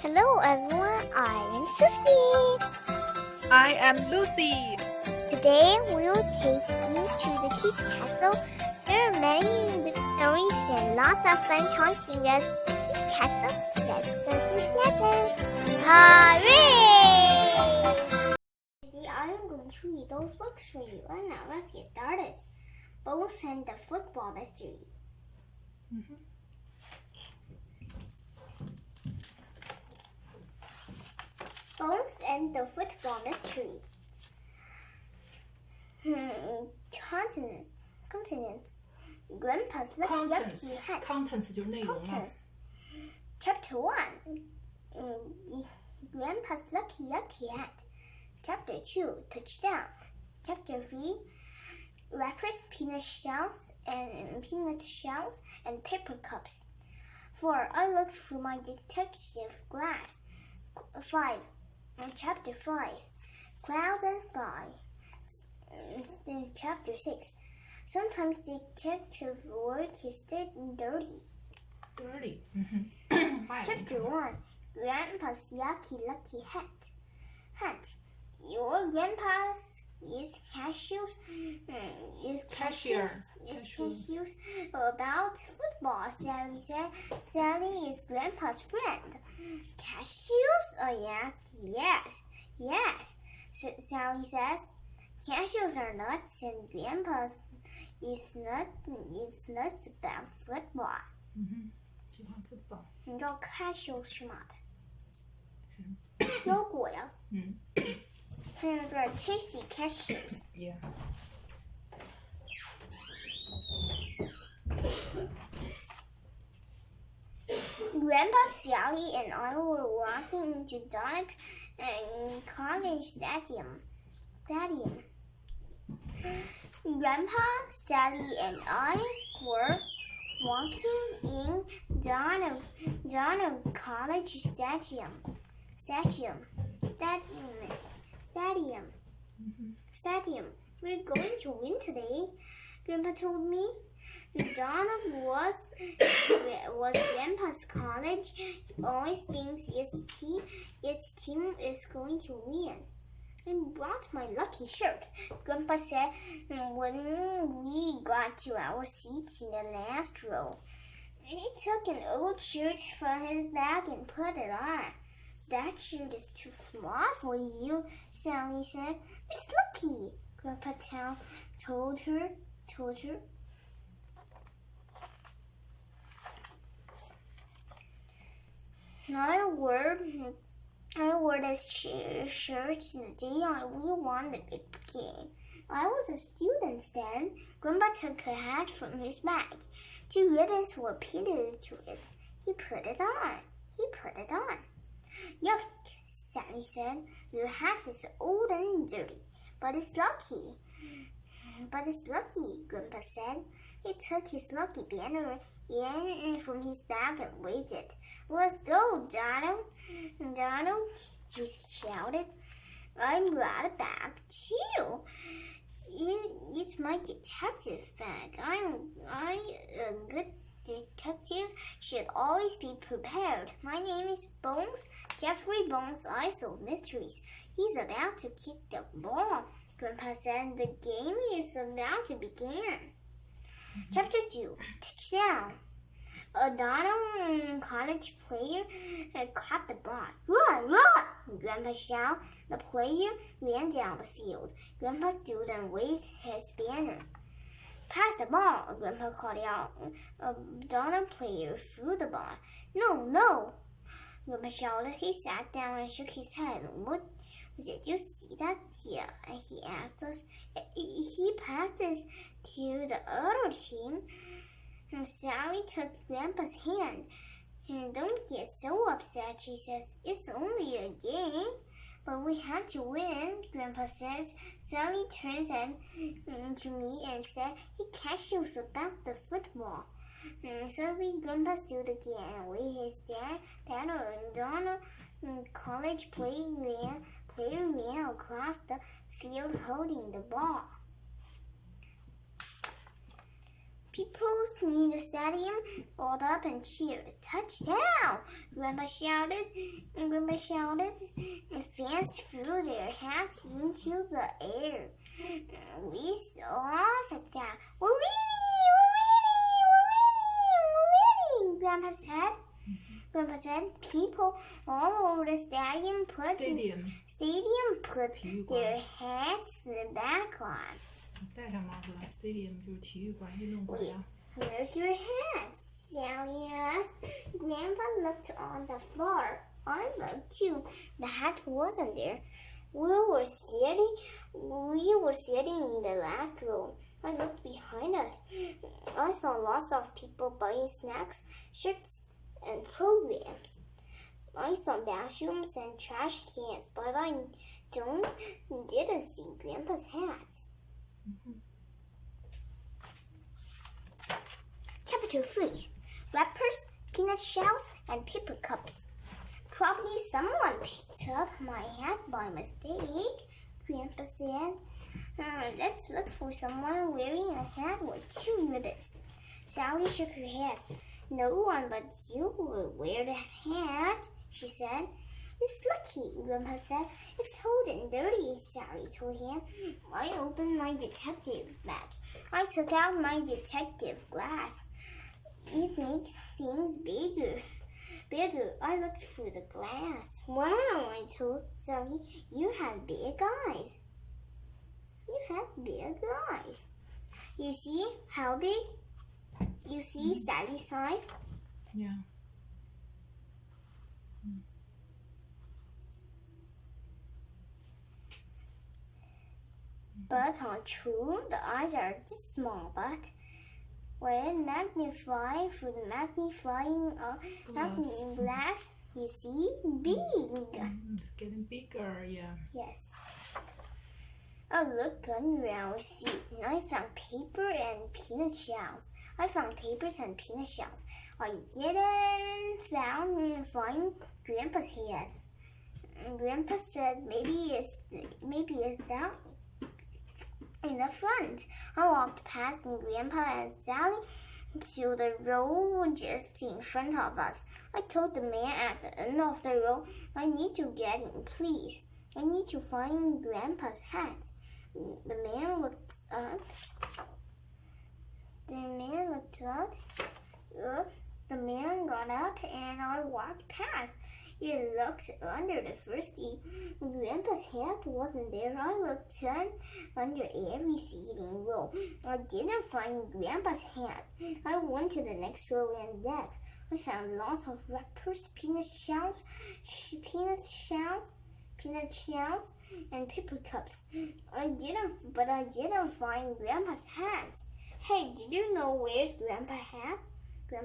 Hello everyone, I am Susie. I am Lucy. Today we will take you to the kids' castle. There are many good stories and lots of fun toys in the kids' castle. Let's go together. Hooray! Today I am going to read those books for you, and now let's get started. Bones and the Football Mystery. Bones and the Football Mystery. Continents. Grandpa's lucky hat. Contents 就是内容嘛。Chapter 1. Grandpa's lucky hat. Chapter 2. Touchdown. Chapter 3. Wrappers, peanut shells, and paper cups. 4. I looked through my detective glass. 5. Chapter 5. Clouds and Sky. Chapter 6. Sometimes detective work is dirty. Chapter 1. Grandpa's lucky hat. Your grandpa's is cashews about football, Sally said. Sally is Grandpa's friend. Cashews? I asked. Yes, Sally says. Cashews are nuts, and Grandpa's is nuts about football. 喜欢 football。你知道 cashews 是嘛的？腰果呀。They're tasty cashews. Yeah. Grandpa, Sally, and I were walking to Donna's college stadium. Grandpa, Sally, and I were walking in Donna College Stadium. We're going to win today, Grandpa told me. Donna was Grandpa's college. He always thinks its team is going to win. I brought my lucky shirt, Grandpa said when we got to our seats in the last row. He took an old shirt from his bag and put it on. That shirt is too small for you, Sally said. It's lucky, Grandpa told her. I wore this shirt the day we won the big game. I was a student then. Grandpa took a hat from his bag. 2 ribbons were pinned to it. He put it on. Yuck, Sally said. Your hat is old and dirty, but it's lucky. Grandpa said. He took his lucky banner in from his bag and waved it. Let's go, Donald, he shouted. I brought a bag too. It's my detective bag. A good detective should always be prepared. My name is Bones, Jeffrey Bones. I solve mysteries. He's about to kick the ball, Grandpa said. The game is about to begin. Chapter 2. Touchdown. A Donna College player caught the ball. Run! Grandpa shouted. The player ran down the field. Grandpa stood and waved his banner. Pass the ball, Grandpa called out. A Donna player threw the ball. No! Grandpa shouted. He sat down and shook his head. What did you see that here? He asked us. He passed it to the other team. Sally took Grandpa's hand. Don't get so upset, she says. It's only a game. But we had to win, Grandpa says. Sally turns to me and said, he cashews about the football. Suddenly, Grandpa stood again and waved his banner, and Donna College player ran across the field holding the ball. People in the stadium got up and cheered. Touchdown! Grandpa shouted, and fans threw their hats into the air. We all sat down. We're winning! Grandpa said. People all over the stadium put their hats back on. 戴上帽子了 ，stadium 就是体育馆、运动馆呀。Where's your hat? Sally asked. Grandpa looked on the floor. I looked too. The hat wasn't there. We were sitting in the last row. I looked behind us. I saw lots of people buying snacks, shirts, and programs. I saw bathrooms and trash cans, but I didn't see Grandpa's hat. Chapter 3. Wrappers, peanut shells, and paper cups. Probably someone picked up my hat by mistake, Grandpa said. Let's look for someone wearing a hat with 2 ribbons. Sally shook her head. No one but you will wear the hat, she said. It's lucky, Grandpa said. It's old and dirty, Sally told him. I opened my detective bag. I took out my detective glass. It makes things bigger. I looked through the glass. Wow, I told Sally. You have big eyes. You see how big? You see Sally's eyes? Yeah. But true, the eyes are just small, but when magnified through the magnifying glass, you see big. It's getting bigger, yeah. Yes. I looked around the seat and I found paper and peanut shells. I didn't find Grandpa's head. Grandpa said maybe it's down in the front. I walked past Grandpa and Sally to the row just in front of us. I told the man at the end of the row, I need to get in, please. I need to find Grandpa's hat. The man looked up. The man got up and I walked past. It looked under the first seat. Grandpa's hat wasn't there. I looked under every seat in the row. I didn't find Grandpa's hat. I went to the next row and next. I found lots of wrappers, peanut shells, and paper cups. I didn't find Grandpa's hat. Hey, did you know where's Grandpa's hat? I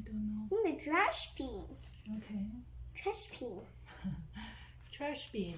don't know. In the trash bin. Okay. Trash bin. Trash bin.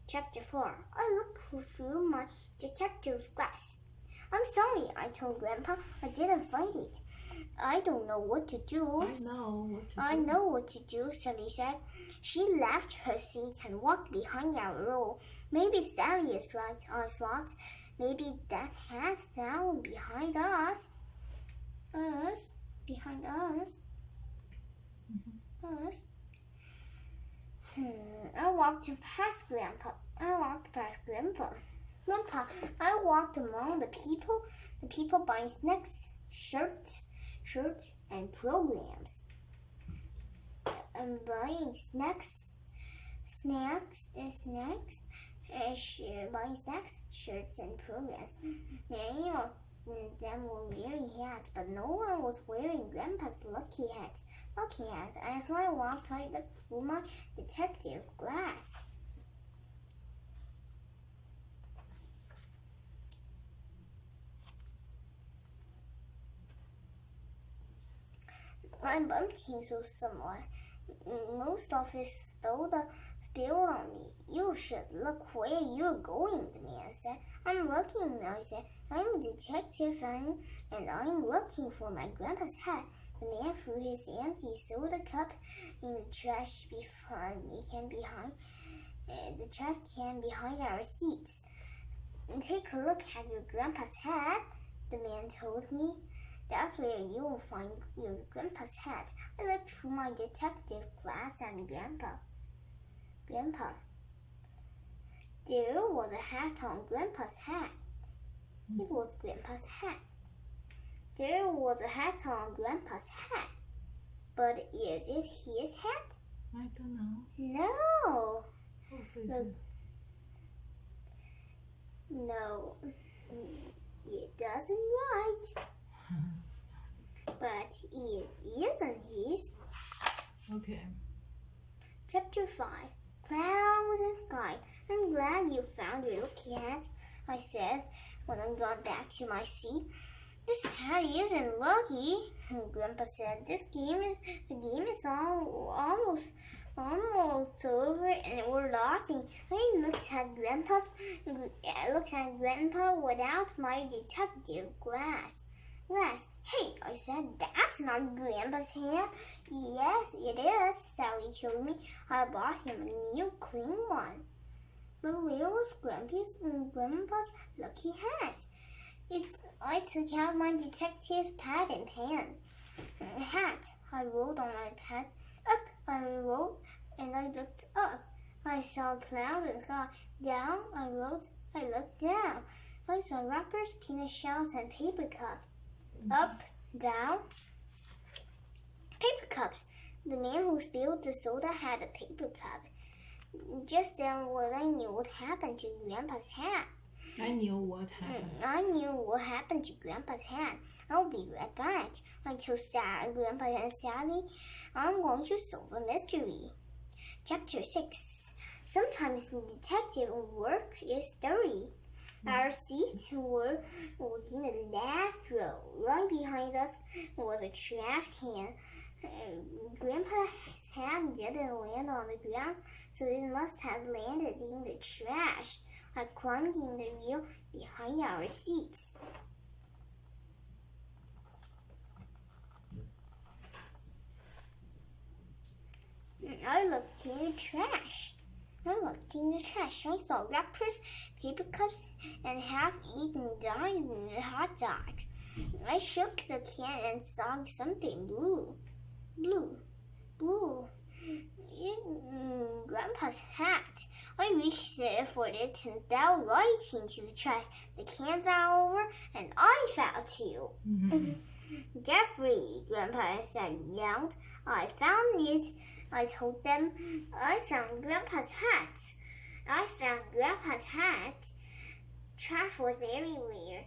Chapter 4. I looked through my detective glass. I'm sorry, I told Grandpa. I didn't find it. I don't know what to do. I know what to do, Sally said. She left her seat and walked behind our row. Maybe Sally is right, I thought. Maybe that hat's down behind us. Behind us. I walked past Grandpa. Grandpa, I walked among the people buying snacks, shirts, and programs. I'm buying buying snacks, shirts, and programs. Many of them were wearing hats, but no one was wearing Grandpa's lucky hat. As I walked, I looked through my detective glass. I bumped into someone. Most of it spilled on me. You should look where you're going, the man said. I'm looking, I said. I'm a detective and I'm looking for my Grandpa's hat. The man threw his empty soda cup in the trash can behind our seats. Take a look at your Grandpa's hat, the man told me. That's where you will find your grandpa's hat. I looked through my detective glass at Grandpa. There was a hat on Grandpa's hat. It was Grandpa's hat. There was a hat on Grandpa's hat. But is it his hat? I don't know. No. What is it? No, it doesn't right. But it isn't his. Okay. Chapter 5. Clouds and sky. I'm glad you found your lucky hat, I said when I got back to my seat. This hat isn't lucky, Grandpa said. The game is almost over and we're laughing. I looked at Grandpa without my detective glass. Hey, I said, that's not Grandpa's hat. Yes, it is, Sally told me. I bought him a new clean one. But where was Grandpa's lucky hat? I took out my detective pad and pen. Hat, I wrote on my pad. Up, I wrote, and I looked up. I saw clouds and sky. Down, I wrote. I looked down. I saw wrappers, peanut shells, and paper cups. Up, down, paper cups. The man who spilled the soda had a paper cup. Just then, I knew what happened to Grandpa's hat. I knew what happened. I knew what happened to Grandpa's hat. I'll be right back. I told Grandpa and Sally, I'm going to solve a mystery. Chapter 6. Sometimes detective work is dirty. Our seats were in the last row. Right behind us was a trash can. Grandpa's hat didn't land on the ground, so it must have landed in the trash. I climbed in the wheel behind our seats. I looked in the trash. I saw wrappers, paper cups, and half-eaten hot dogs. I shook the can and saw something blue. Grandpa's hat. I reached for it and fell right into the trash. The can fell over, and I fell too. Jeffrey, Grandpa said, yelled. I found it. I told them, I found Grandpa's hat. Trash was everywhere.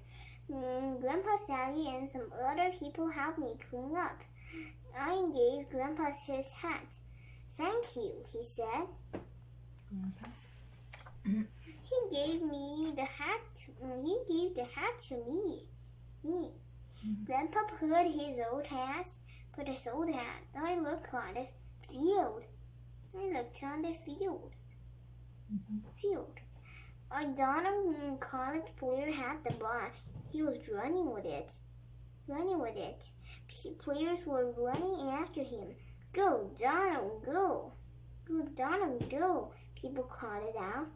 Grandpa, Sally, and some other people helped me clean up. I gave Grandpa his hat. Thank you, he said. He gave the hat to me. Grandpa put his old hat. I looked on the field. A Donald college player had the ball. He was running with it. Players were running after him. Go, Donald, go. Go, Donald, go. People called it out.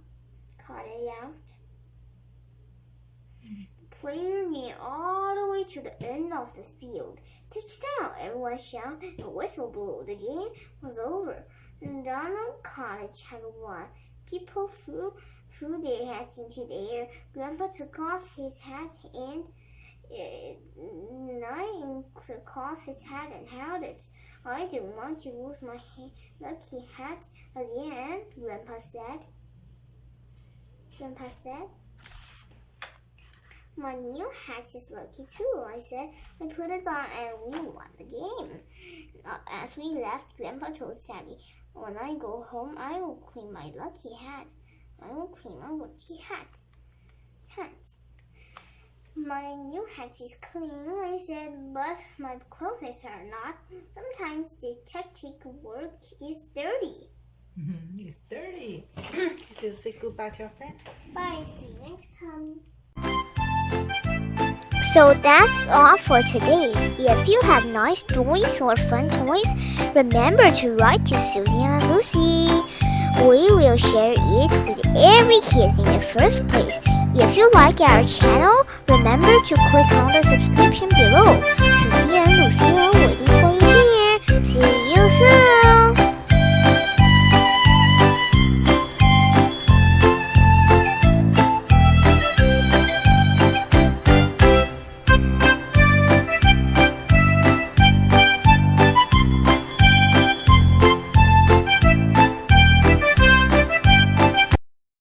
The player ran all the way to the end of the field. Touchdown! Everyone shouted. A whistle blew. The game was over. Donald College had won. People threw their hats into the air. Grandpa took off his hat and held it. I didn't want to lose my lucky hat again, Grandpa said. My new hat is lucky too, I said. I put it on and we won the game. As we left, Grandpa told Sally, when I go home, I will clean my lucky hat. My new hat is clean, I said, but my clothes are not. Sometimes detective work is dirty. It's dirty. You say goodbye to your friend. Bye, see you next time. So that's all for today. If you have nice stories or fun toys, remember to write to Susie and Lucy. We will share it with every kid in the first place. If you like our channel, Remember to click on the subscription below. 史蒂恩·鲁西恩·韦利